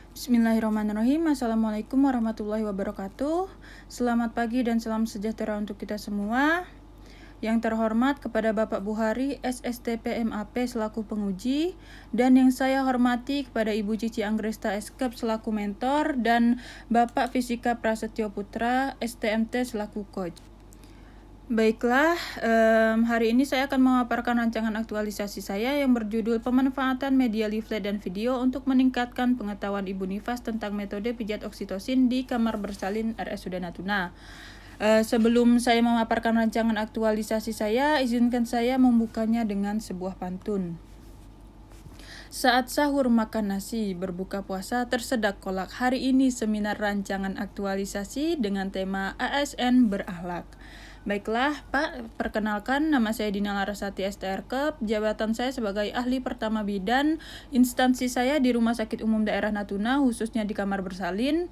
Bismillahirrahmanirrahim. Assalamualaikum warahmatullahi wabarakatuh. Selamat pagi dan salam sejahtera untuk kita semua. Yang terhormat kepada Bapak Buhari SSTP MAP selaku penguji, dan yang saya hormati kepada Ibu Cici Anggresta Eskep selaku mentor, dan Bapak Fisika Prasetyo Putra STMT selaku coach. Baiklah, hari ini saya akan memaparkan rancangan aktualisasi saya yang berjudul Pemanfaatan Media Leaflet dan Video untuk Meningkatkan Pengetahuan Ibu Nifas tentang Metode Pijat Oksitosin di Kamar Bersalin RSUD Natuna. Sebelum saya memaparkan rancangan aktualisasi saya, izinkan saya membukanya dengan sebuah pantun. Saat sahur makan nasi, berbuka puasa tersedak kolak. Hari ini seminar rancangan aktualisasi dengan tema ASN berakhlak. Baiklah, Pak, perkenalkan, nama saya Dina Larasati STRK, jabatan saya sebagai ahli pertama bidan, instansi saya di Rumah Sakit Umum Daerah Natuna, khususnya di Kamar Bersalin.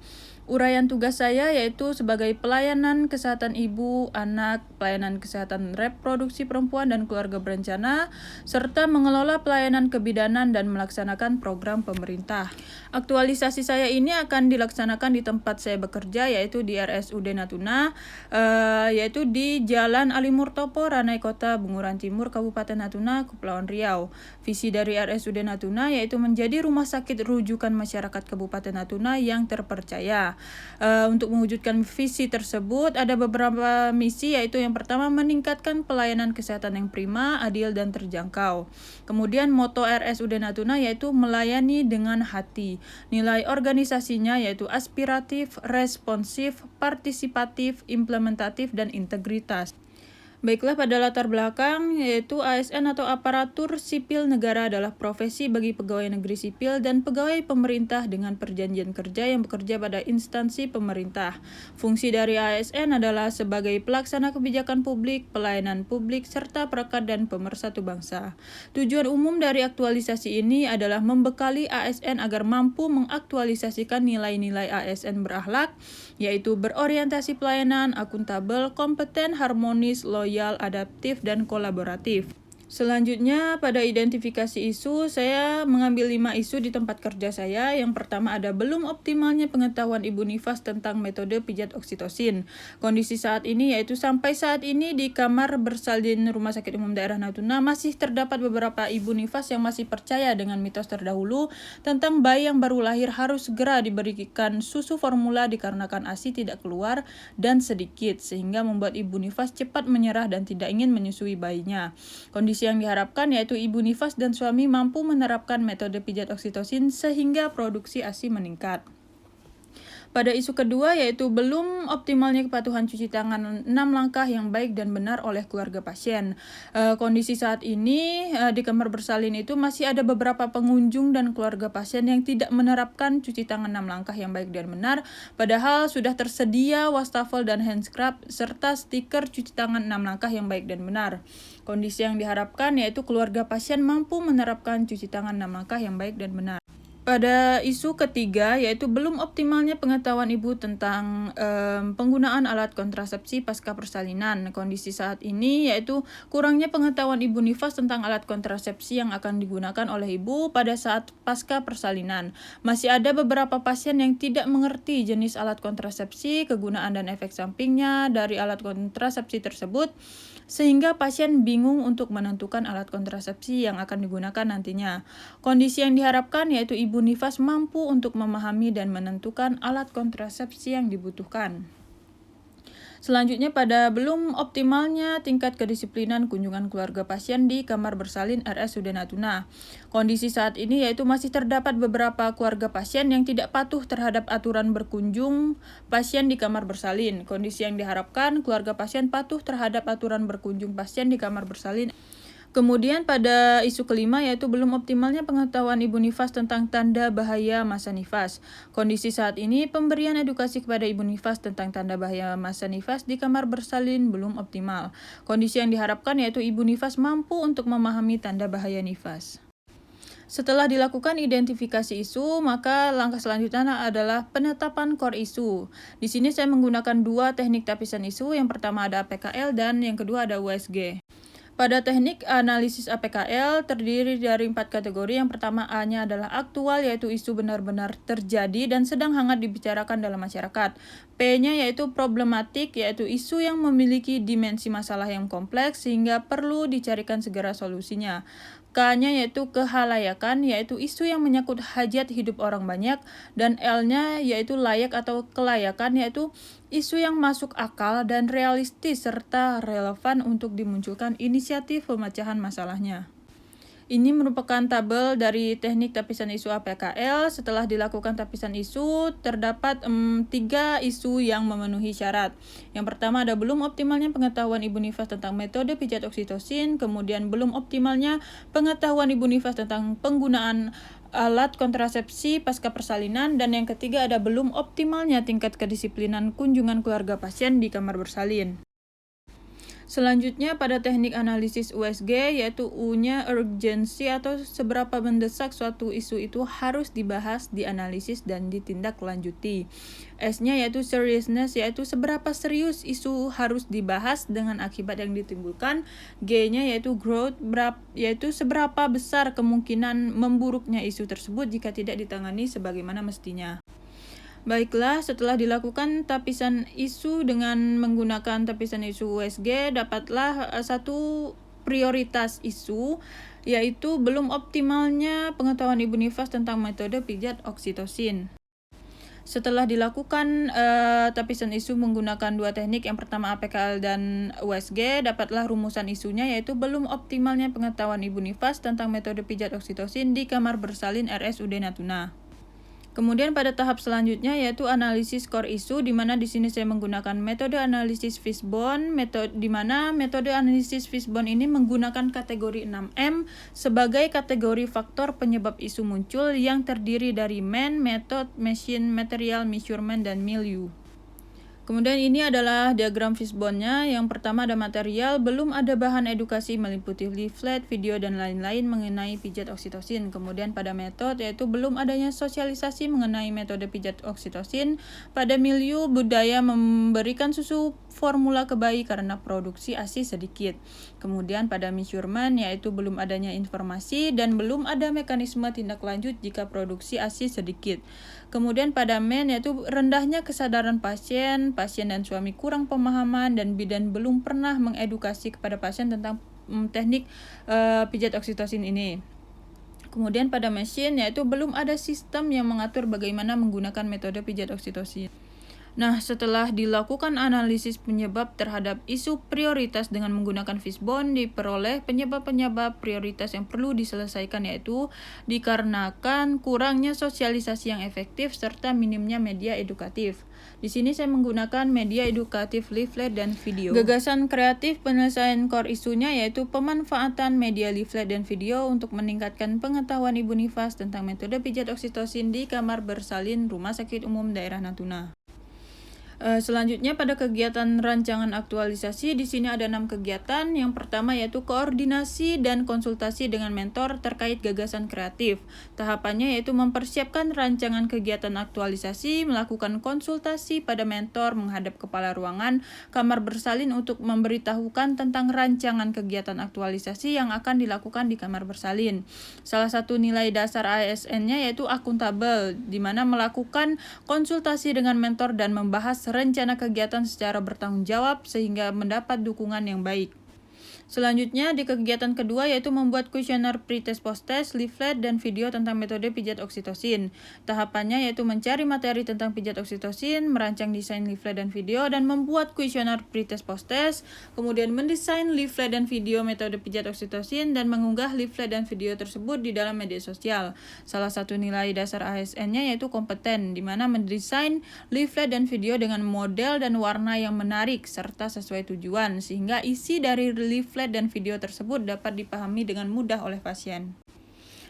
Uraian tugas saya yaitu sebagai pelayanan kesehatan ibu, anak, pelayanan kesehatan reproduksi perempuan dan keluarga berencana, serta mengelola pelayanan kebidanan dan melaksanakan program pemerintah. Aktualisasi saya ini akan dilaksanakan di tempat saya bekerja, yaitu di RSUD Natuna, yaitu di Jalan Ali Murtopo, Ranai Kota, Bunguran Timur, Kabupaten Natuna, Kepulauan Riau. Visi dari RSUD Natuna yaitu menjadi rumah sakit rujukan masyarakat Kabupaten Natuna yang terpercaya. Untuk mewujudkan visi tersebut ada beberapa misi, yaitu yang pertama meningkatkan pelayanan kesehatan yang prima, adil dan terjangkau. Kemudian moto RSUD Natuna yaitu melayani dengan hati. Nilai organisasinya yaitu aspiratif, responsif, partisipatif, implementatif dan integritas. Baiklah, pada latar belakang yaitu ASN atau aparatur sipil negara adalah profesi bagi pegawai negeri sipil dan pegawai pemerintah dengan perjanjian kerja yang bekerja pada instansi pemerintah. Fungsi dari ASN adalah sebagai pelaksana kebijakan publik, pelayanan publik, serta perekat dan pemersatu bangsa. Tujuan umum dari aktualisasi ini adalah membekali ASN agar mampu mengaktualisasikan nilai-nilai ASN berakhlak, yaitu berorientasi pelayanan, akuntabel, kompeten, harmonis, loyal, adaptif, dan kolaboratif. Selanjutnya, pada identifikasi isu, saya mengambil 5 isu di tempat kerja saya. Yang pertama ada belum optimalnya pengetahuan Ibu Nifas tentang metode pijat oksitosin. Kondisi saat ini yaitu sampai saat ini di Kamar Bersalin Rumah Sakit Umum Daerah Natuna masih terdapat beberapa Ibu Nifas yang masih percaya dengan mitos terdahulu tentang bayi yang baru lahir harus segera diberikan susu formula dikarenakan ASI tidak keluar dan sedikit, sehingga membuat Ibu Nifas cepat menyerah dan tidak ingin menyusui bayinya. Kondisi yang diharapkan yaitu Ibu Nifas dan suami mampu menerapkan metode pijat oksitosin sehingga produksi ASI meningkat. Pada isu kedua yaitu belum optimalnya kepatuhan cuci tangan 6 langkah yang baik dan benar oleh keluarga pasien. Kondisi saat ini di Kamar Bersalin itu masih ada beberapa pengunjung dan keluarga pasien yang tidak menerapkan cuci tangan 6 langkah yang baik dan benar, padahal sudah tersedia wastafel dan hand scrub serta stiker cuci tangan 6 langkah yang baik dan benar. Kondisi yang diharapkan yaitu keluarga pasien mampu menerapkan cuci tangan 6 langkah yang baik dan benar. Pada isu ketiga yaitu belum optimalnya pengetahuan ibu tentang penggunaan alat kontrasepsi pasca persalinan. Kondisi saat ini yaitu kurangnya pengetahuan Ibu Nifas tentang alat kontrasepsi yang akan digunakan oleh ibu pada saat pasca persalinan. Masih ada beberapa pasien yang tidak mengerti jenis alat kontrasepsi, kegunaan dan efek sampingnya dari alat kontrasepsi tersebut, sehingga pasien bingung untuk menentukan alat kontrasepsi yang akan digunakan nantinya. Kondisi yang diharapkan yaitu Ibu Nifas mampu untuk memahami dan menentukan alat kontrasepsi yang dibutuhkan. Selanjutnya pada belum optimalnya tingkat kedisiplinan kunjungan keluarga pasien di Kamar Bersalin RSUD Natuna. Kondisi saat ini yaitu masih terdapat beberapa keluarga pasien yang tidak patuh terhadap aturan berkunjung pasien di Kamar Bersalin. Kondisi yang diharapkan keluarga pasien patuh terhadap aturan berkunjung pasien di Kamar Bersalin. Kemudian pada isu kelima yaitu belum optimalnya pengetahuan Ibu Nifas tentang tanda bahaya masa nifas. Kondisi saat ini pemberian edukasi kepada Ibu Nifas tentang tanda bahaya masa nifas di Kamar Bersalin belum optimal. Kondisi yang diharapkan yaitu Ibu Nifas mampu untuk memahami tanda bahaya nifas. Setelah dilakukan identifikasi isu, maka langkah selanjutnya adalah penetapan core isu. Di sini saya menggunakan 2 teknik tapisan isu. Yang pertama ada PKL dan yang kedua ada USG. Pada teknik analisis APKL terdiri dari 4 kategori. Yang pertama A-nya adalah aktual, yaitu isu benar-benar terjadi dan sedang hangat dibicarakan dalam masyarakat. P-nya yaitu problematik, yaitu isu yang memiliki dimensi masalah yang kompleks sehingga perlu dicarikan segera solusinya. K-nya yaitu kehalayakan, yaitu isu yang menyangkut hajat hidup orang banyak. Dan L-nya yaitu layak atau kelayakan, yaitu isu yang masuk akal dan realistis serta relevan untuk dimunculkan inisiatif pemecahan masalahnya. Ini merupakan tabel dari teknik tapisan isu APKL. Setelah dilakukan tapisan isu, terdapat 3 isu yang memenuhi syarat. Yang pertama ada belum optimalnya pengetahuan Ibu Nifas tentang metode pijat oksitosin, kemudian belum optimalnya pengetahuan Ibu Nifas tentang penggunaan alat kontrasepsi pasca persalinan, dan yang ketiga ada belum optimalnya tingkat kedisiplinan kunjungan keluarga pasien di kamar bersalin. Selanjutnya pada teknik analisis USG, yaitu U-nya urgensi atau seberapa mendesak suatu isu itu harus dibahas, dianalisis, dan ditindaklanjuti. S-nya yaitu seriousness, yaitu seberapa serius isu harus dibahas dengan akibat yang ditimbulkan. G-nya yaitu growth, yaitu seberapa besar kemungkinan memburuknya isu tersebut jika tidak ditangani sebagaimana mestinya. Baiklah, setelah dilakukan tapisan isu dengan menggunakan tapisan isu USG, dapatlah satu prioritas isu, yaitu belum optimalnya pengetahuan Ibu Nifas tentang metode pijat oksitosin. Setelah dilakukan tapisan isu menggunakan 2 teknik, yang pertama APKL dan USG, dapatlah rumusan isunya, yaitu belum optimalnya pengetahuan Ibu Nifas tentang metode pijat oksitosin di kamar bersalin RSUD Natuna. Kemudian pada tahap selanjutnya yaitu analisis core isu, di mana di sini saya menggunakan metode analisis Fishbone, di mana metode analisis Fishbone ini menggunakan kategori 6M sebagai kategori faktor penyebab isu muncul yang terdiri dari man, method, machine, material, measurement, dan milieu. Kemudian ini adalah diagram Fishbone-nya. Yang pertama ada material, belum ada bahan edukasi meliputi leaflet, video, dan lain-lain mengenai pijat oksitosin. Kemudian pada metode yaitu belum adanya sosialisasi mengenai metode pijat oksitosin. Pada milieu, budaya memberikan susu formula ke bayi karena produksi ASI sedikit. Kemudian pada measurement yaitu belum adanya informasi dan belum ada mekanisme tindak lanjut jika produksi ASI sedikit. Kemudian pada men yaitu rendahnya kesadaran pasien dan suami kurang pemahaman, dan bidan belum pernah mengedukasi kepada pasien tentang teknik pijat oksitosin ini. Kemudian pada mesin yaitu belum ada sistem yang mengatur bagaimana menggunakan metode pijat oksitosin. Nah, setelah dilakukan analisis penyebab terhadap isu prioritas dengan menggunakan Fishbone, diperoleh penyebab-penyebab prioritas yang perlu diselesaikan, yaitu dikarenakan kurangnya sosialisasi yang efektif serta minimnya media edukatif. Di sini saya menggunakan media edukatif leaflet dan video. Gagasan kreatif penyelesaian core isunya yaitu pemanfaatan media leaflet dan video untuk meningkatkan pengetahuan Ibu Nifas tentang metode pijat oksitosin di kamar bersalin Rumah Sakit Umum Daerah Natuna. Selanjutnya pada kegiatan rancangan aktualisasi, di sini ada 6 kegiatan. Yang pertama yaitu koordinasi dan konsultasi dengan mentor terkait gagasan kreatif. Tahapannya yaitu mempersiapkan rancangan kegiatan aktualisasi, melakukan konsultasi pada mentor menghadap kepala ruangan kamar bersalin untuk memberitahukan tentang rancangan kegiatan aktualisasi yang akan dilakukan di kamar bersalin. Salah satu nilai dasar ASN-nya yaitu akuntabel, di mana melakukan konsultasi dengan mentor dan membahas rencana kegiatan secara bertanggung jawab sehingga mendapat dukungan yang baik. Selanjutnya di kegiatan kedua yaitu membuat kuesioner pre-test, post-test, leaflet, dan video tentang metode pijat oksitosin. Tahapannya yaitu mencari materi tentang pijat oksitosin, merancang desain leaflet dan video, dan membuat kuesioner pre-test, post-test, kemudian mendesain leaflet dan video metode pijat oksitosin, dan mengunggah leaflet dan video tersebut di dalam media sosial. Salah satu nilai dasar ASN-nya yaitu kompeten, di mana mendesain leaflet dan video dengan model dan warna yang menarik serta sesuai tujuan, sehingga isi dari leaflet dan video tersebut dapat dipahami dengan mudah oleh pasien.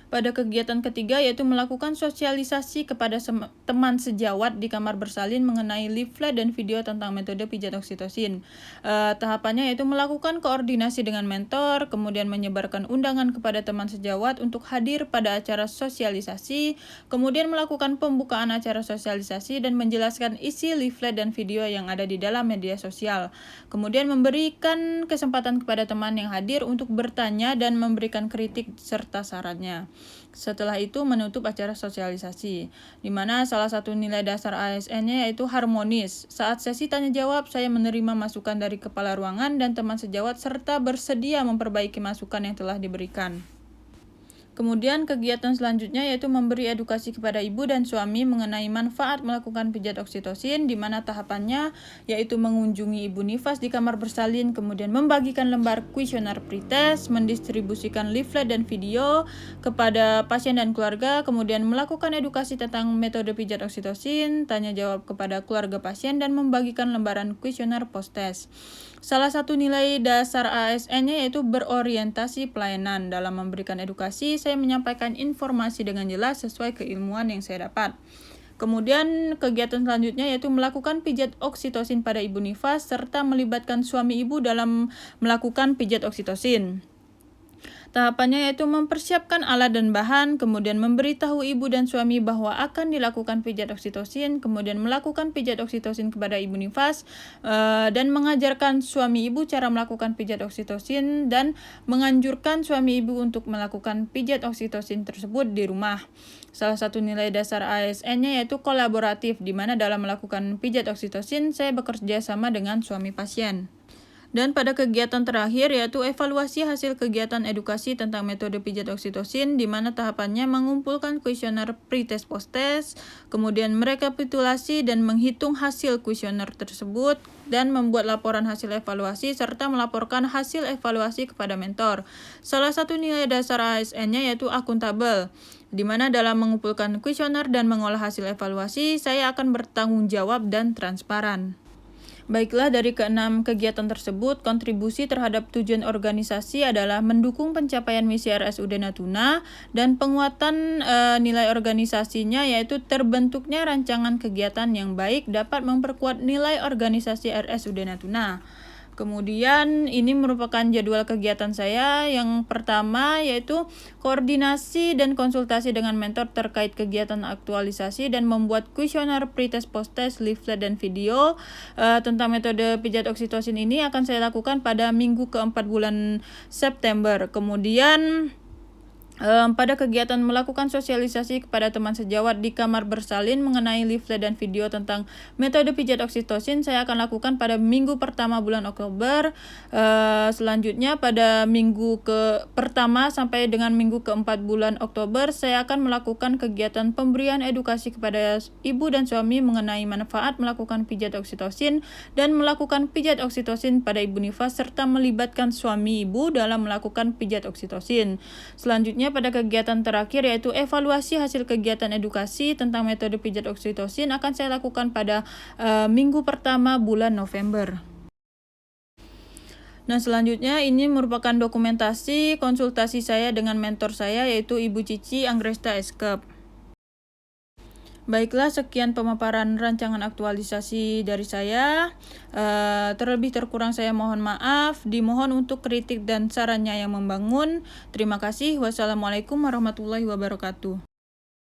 Pada kegiatan ketiga yaitu melakukan sosialisasi kepada teman sejawat di kamar bersalin mengenai leaflet dan video tentang metode pijat oksitosin. Tahapannya yaitu melakukan koordinasi dengan mentor, kemudian menyebarkan undangan kepada teman sejawat untuk hadir pada acara sosialisasi, kemudian melakukan pembukaan acara sosialisasi dan menjelaskan isi leaflet dan video yang ada di dalam media sosial. Kemudian memberikan kesempatan kepada teman yang hadir untuk bertanya dan memberikan kritik serta sarannya. Setelah itu menutup acara sosialisasi, di mana salah satu nilai dasar ASN-nya yaitu harmonis. Saat sesi tanya jawab, saya menerima masukan dari kepala ruangan dan teman sejawat serta bersedia memperbaiki masukan yang telah diberikan. Kemudian kegiatan selanjutnya yaitu memberi edukasi kepada ibu dan suami mengenai manfaat melakukan pijat oksitosin, di mana tahapannya yaitu mengunjungi ibu nifas di kamar bersalin, kemudian membagikan lembar kuesioner pretest, mendistribusikan leaflet dan video kepada pasien dan keluarga, kemudian melakukan edukasi tentang metode pijat oksitosin, tanya jawab kepada keluarga pasien, dan membagikan lembaran kuesioner post-test. Salah satu nilai dasar ASN-nya yaitu berorientasi pelayanan. Dalam memberikan edukasi, saya menyampaikan informasi dengan jelas sesuai keilmuan yang saya dapat. Kemudian kegiatan selanjutnya yaitu melakukan pijat oksitosin pada ibu nifas serta melibatkan suami ibu dalam melakukan pijat oksitosin. Tahapannya yaitu mempersiapkan alat dan bahan, kemudian memberitahu ibu dan suami bahwa akan dilakukan pijat oksitosin, kemudian melakukan pijat oksitosin kepada ibu nifas, dan mengajarkan suami ibu cara melakukan pijat oksitosin dan menganjurkan suami ibu untuk melakukan pijat oksitosin tersebut di rumah. Salah satu nilai dasar ASN-nya yaitu kolaboratif, di mana dalam melakukan pijat oksitosin saya bekerja sama dengan suami pasien. Dan pada kegiatan terakhir yaitu evaluasi hasil kegiatan edukasi tentang metode pijat oksitosin, di mana tahapannya mengumpulkan kuesioner pretest post-test, kemudian merekapitulasi dan menghitung hasil kuesioner tersebut, dan membuat laporan hasil evaluasi serta melaporkan hasil evaluasi kepada mentor. Salah satu nilai dasar ASN-nya yaitu akuntabel, di mana dalam mengumpulkan kuesioner dan mengolah hasil evaluasi, saya akan bertanggung jawab dan transparan. Baiklah, dari keenam kegiatan tersebut, kontribusi terhadap tujuan organisasi adalah mendukung pencapaian misi RSUD Natuna dan penguatan nilai organisasinya, yaitu terbentuknya rancangan kegiatan yang baik dapat memperkuat nilai organisasi RSUD Natuna. Kemudian ini merupakan jadwal kegiatan saya. Yang pertama yaitu koordinasi dan konsultasi dengan mentor terkait kegiatan aktualisasi dan membuat kuesioner pretest post-test, leaflet dan video tentang metode pijat oksitosin ini akan saya lakukan pada minggu keempat bulan September. Kemudian pada kegiatan melakukan sosialisasi kepada teman sejawat di kamar bersalin mengenai leaflet dan video tentang metode pijat oksitosin, saya akan lakukan pada minggu pertama bulan Oktober. Selanjutnya pada minggu pertama sampai dengan minggu keempat bulan Oktober, saya akan melakukan kegiatan pemberian edukasi kepada ibu dan suami mengenai manfaat melakukan pijat oksitosin dan melakukan pijat oksitosin pada ibu nifas serta melibatkan suami ibu dalam melakukan pijat oksitosin. Selanjutnya pada kegiatan terakhir yaitu evaluasi hasil kegiatan edukasi tentang metode pijat oksitosin akan saya lakukan pada minggu pertama bulan November. Nah, selanjutnya ini merupakan dokumentasi konsultasi saya dengan mentor saya yaitu Ibu Cici Anggresta Eskep. Baiklah, sekian pemaparan rancangan aktualisasi dari saya. Terlebih terkurang saya mohon maaf. Dimohon untuk kritik dan sarannya yang membangun. Terima kasih. Wassalamualaikum warahmatullahi wabarakatuh.